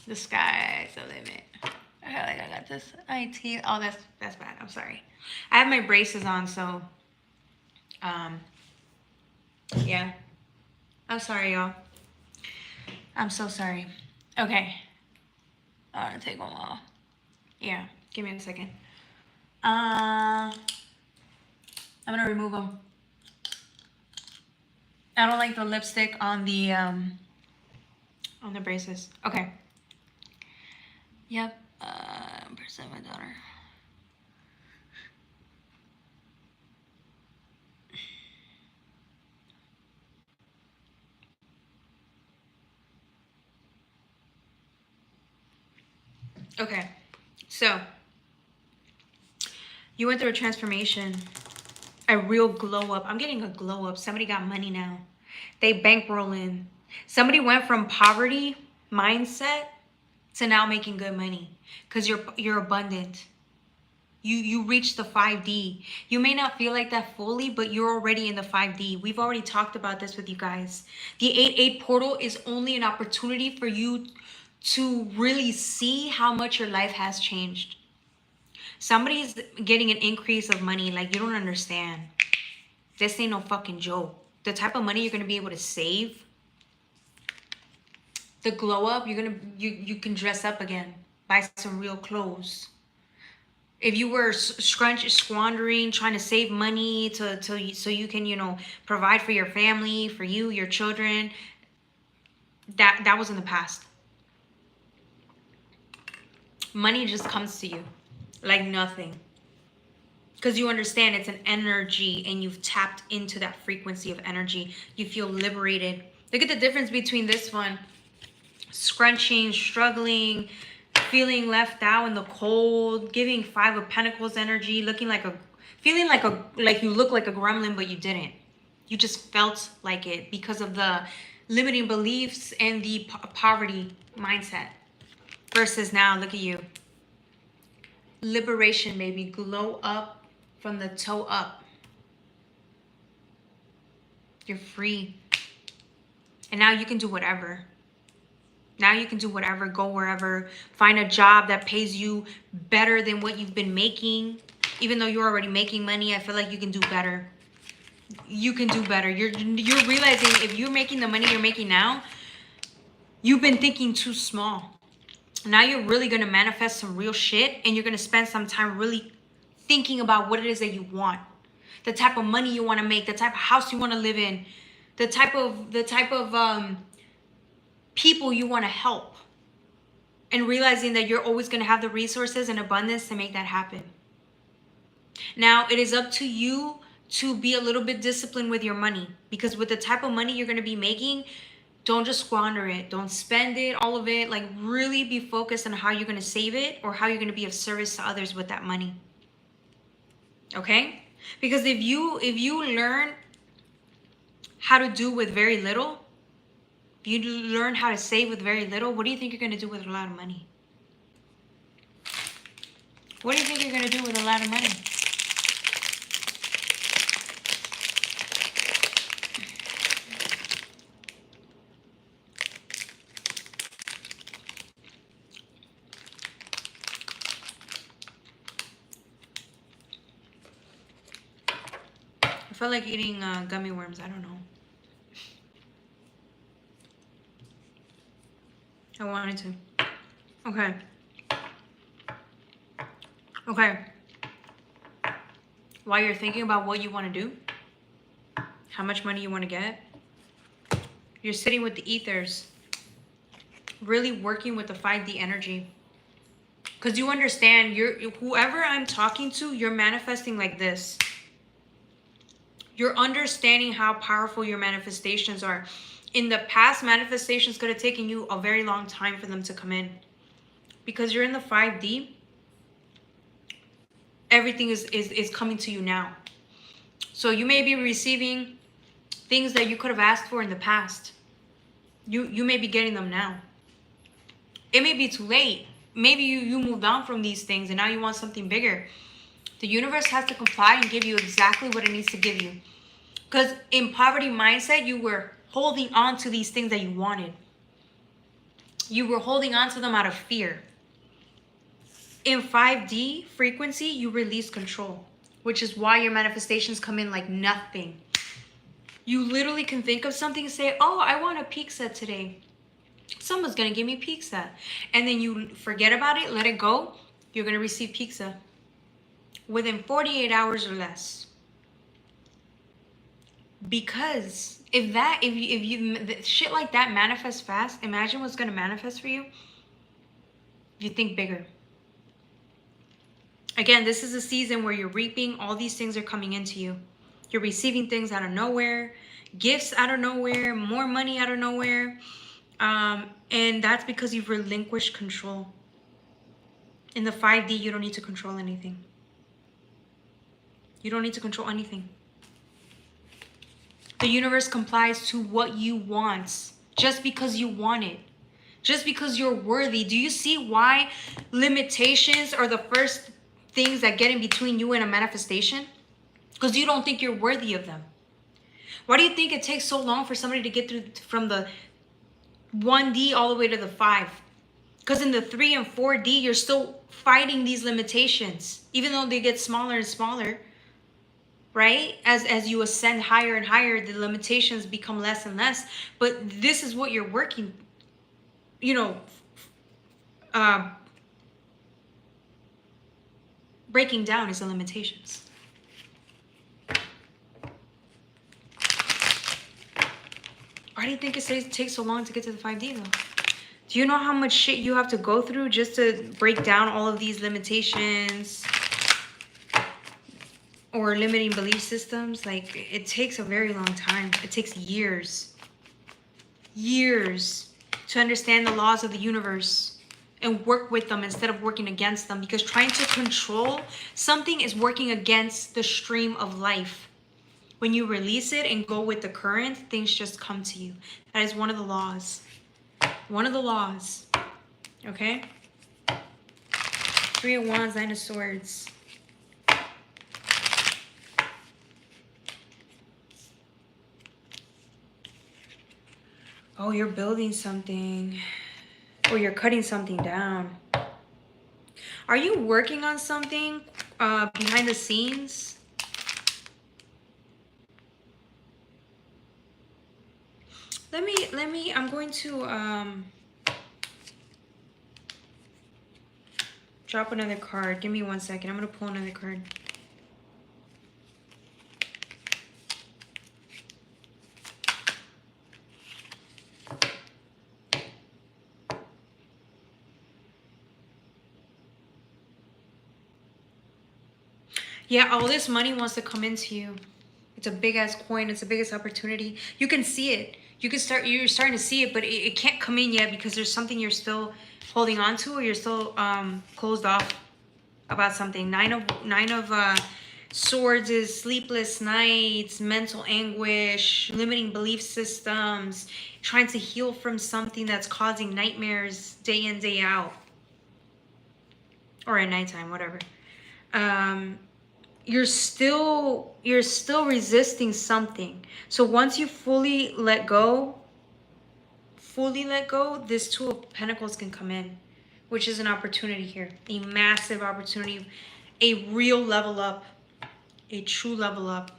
The sky's the limit. I feel like I got this. Oh, that's bad. I'm sorry. I have my braces on, so yeah. I'm sorry, y'all. I'm so sorry. Okay. I'm gonna take one off. Yeah, give me a second. I'm gonna remove them. I don't like the lipstick on the braces. Okay. Yep. Present my daughter. Okay, so you went through a transformation, a real glow up. I'm getting a glow up. Somebody got money now. They bankrolling. Somebody went from poverty mindset to now making good money because you're abundant. You reach the 5D. You may not feel like that fully, but you're already in the 5D. We've already talked about this with you guys. The 8-8 portal is only an opportunity for you to really see how much your life has changed. Somebody's getting an increase of money like you don't understand. This ain't no fucking joke. The type of money you're gonna be able to save, the glow up, you can dress up again, buy some real clothes. If you were squandering, trying to save money so you can, provide for your family, for you, your children, that was in the past. Money just comes to you like nothing. Because you understand it's an energy and you've tapped into that frequency of energy. You feel liberated. Look at the difference between this one. Scrunching, struggling, feeling left out in the cold, giving 5 of Pentacles energy, feeling like you look like a gremlin, but you didn't. You just felt like it because of the limiting beliefs and the poverty mindset. Versus now, look at you. Liberation, baby. Glow up from the toe up. You're free. And now you can do whatever. Now you can do whatever, go wherever, find a job that pays you better than what you've been making. Even though you're already making money, I feel like you can do better. You can do better. You're realizing if you're making the money you're making now, you've been thinking too small. Now you're really going to manifest some real shit, and you're going to spend some time really thinking about what it is that you want. The type of money you want to make, the type of house you want to live in, the type of people you want to help, and realizing that you're always going to have the resources and abundance to make that happen. Now, it is up to you to be a little bit disciplined with your money, because with the type of money you're going to be making, don't just squander it. Don't spend it, all of it. Like, really be focused on how you're going to save it or how you're going to be of service to others with that money. Okay? Because if you learn how to do with very little, you learn how to save with very little, what do you think you're going to do with a lot of money? What do you think you're going to do with a lot of money? I felt like eating gummy worms. I don't know. I wanted to. Okay. Okay. While you're thinking about what you want to do, how much money you want to get, you're sitting with the ethers, really working with the 5D energy. Because you understand, whoever I'm talking to, you're manifesting like this. You're understanding how powerful your manifestations are. In the past, manifestations could have taken you a very long time for them to come in. Because you're in the 5D, everything is coming to you now. So you may be receiving things that you could have asked for in the past. You may be getting them now. It may be too late, maybe you moved on from these things and now you want something bigger. The universe has to comply and give you exactly what it needs to give you. Because in poverty mindset, you were holding on to these things that you wanted. You were holding on to them out of fear. In 5D frequency, you release control, which is why your manifestations come in like nothing. You literally can think of something and say, oh, I want a pizza today. Someone's going to give me pizza. And then you forget about it, let it go. You're going to receive pizza within 48 hours or less. Because if shit like that manifests fast, imagine what's going to manifest for you. You think bigger. Again, this is a season where you're reaping. All these things are coming into you. You're receiving things out of nowhere, gifts out of nowhere, more money out of nowhere. And that's because you've relinquished control. In the 5D, you don't need to control anything. You don't need to control anything. The universe complies to what you want just because you want it. Just because you're worthy. Do you see why limitations are the first things that get in between you and a manifestation? Because you don't think you're worthy of them. Why do you think it takes so long for somebody to get through from the 1D all the way to the 5? Because in the 3 and 4D, you're still fighting these limitations, even though they get smaller and smaller, right? As you ascend higher and higher, the limitations become less and less. But this is what you're working, breaking down is the limitations. Why do you think it takes so long to get to the 5D though? Do you know how much shit you have to go through just to break down all of these limitations or limiting belief systems? Like, it takes a very long time. It takes years to understand the laws of the universe and work with them instead of working against them, because trying to control something is working against the stream of life. When you release it and go with the current, things just come to you. That is one of the laws. One of the laws. Okay? 3 of Wands, 9 of Swords. Oh, you're building something. Or you're cutting something down. Are you working on something behind the scenes? Let me, I'm going to drop another card. Give me 1 second. I'm going to pull another card. Yeah, all this money wants to come into you. It's a big ass coin. It's the biggest opportunity. You can see it. You're starting to see it, but it can't come in yet because there's something you're still holding on to, or you're still closed off about something. 9 of Swords is sleepless nights, mental anguish, limiting belief systems, trying to heal from something that's causing nightmares day in, day out, or at nighttime, whatever. You're still resisting something. So once you fully let go, this 2 of Pentacles can come in, which is an opportunity here. A massive opportunity, a real level up, a true level up.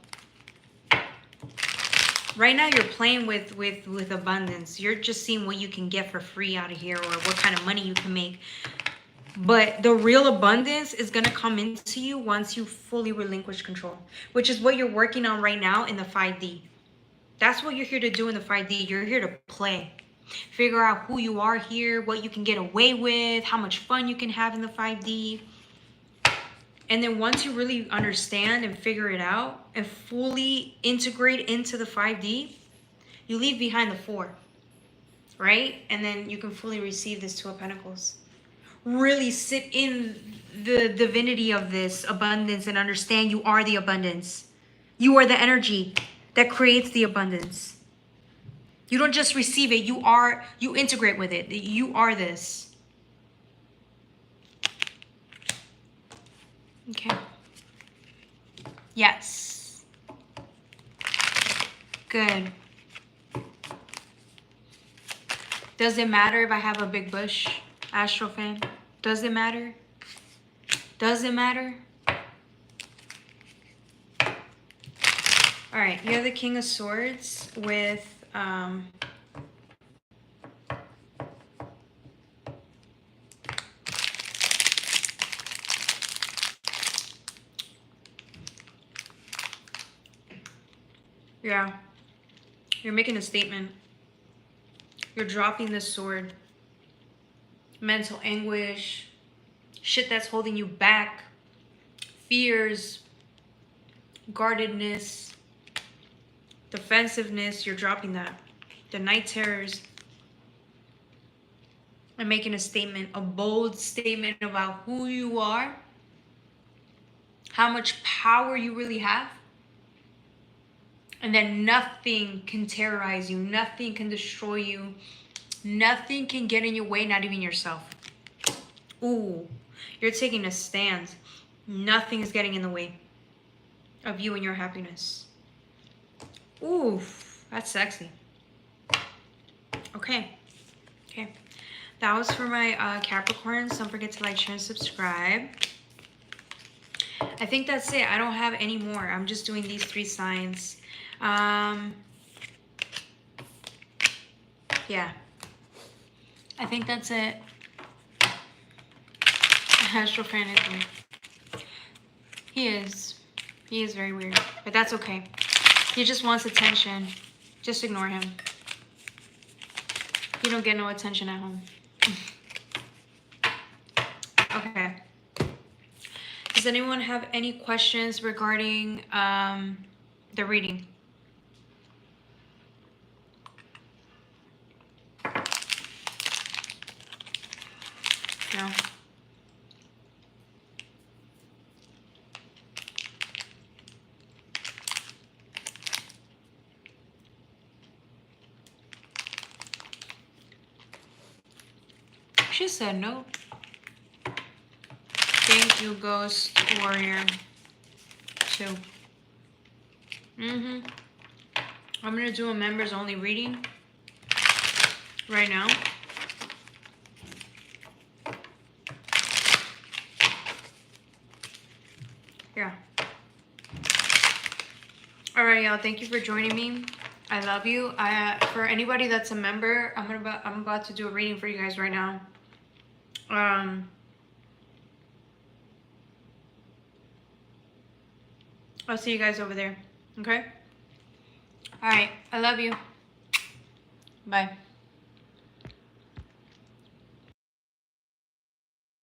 Right now you're playing with abundance. You're just seeing what you can get for free out of here, or what kind of money you can make. But the real abundance is going to come into you once you fully relinquish control, which is what you're working on right now in the 5D. That's what you're here to do in the 5D. You're here to play. Figure out who you are here, what you can get away with, how much fun you can have in the 5D. And then once you really understand and figure it out and fully integrate into the 5D, you leave behind the 4, right? And then you can fully receive this 2 of Pentacles. Really sit in the divinity of this abundance and understand you are the abundance. You are the energy that creates the abundance. You don't just receive it, you integrate with it. You are this. Okay. Yes. Good. Does it matter if I have a big bush, astral fan? Does it matter? Does it matter? All right, you have the King of Swords with yeah, you're making a statement. You're dropping this sword. Mental anguish, shit that's holding you back, fears, guardedness, defensiveness, you're dropping that. The night terrors. I'm making a statement, a bold statement about who you are, how much power you really have, and then nothing can terrorize you, nothing can destroy you, nothing can get in your way, not even yourself. Ooh, you're taking a stand. Nothing is getting in the way of you and your happiness. Ooh, that's sexy. Okay. That was for my Capricorns. Don't forget to like, share, and subscribe. I think that's it. I don't have any more. I'm just doing these 3 signs. Yeah. I think that's it. Astral fan is weird. He is very weird. But that's okay. He just wants attention. Just ignore him. You don't get no attention at home. Okay. Does anyone have any questions regarding the reading? No? She said no. Thank you, Ghost Warrior 2. I'm gonna do a members only reading right now. Yeah. All right, y'all. Thank you for joining me. I love you. For anybody that's a member, I'm about to do a reading for you guys right now. I'll see you guys over there. Okay? All right. I love you. Bye.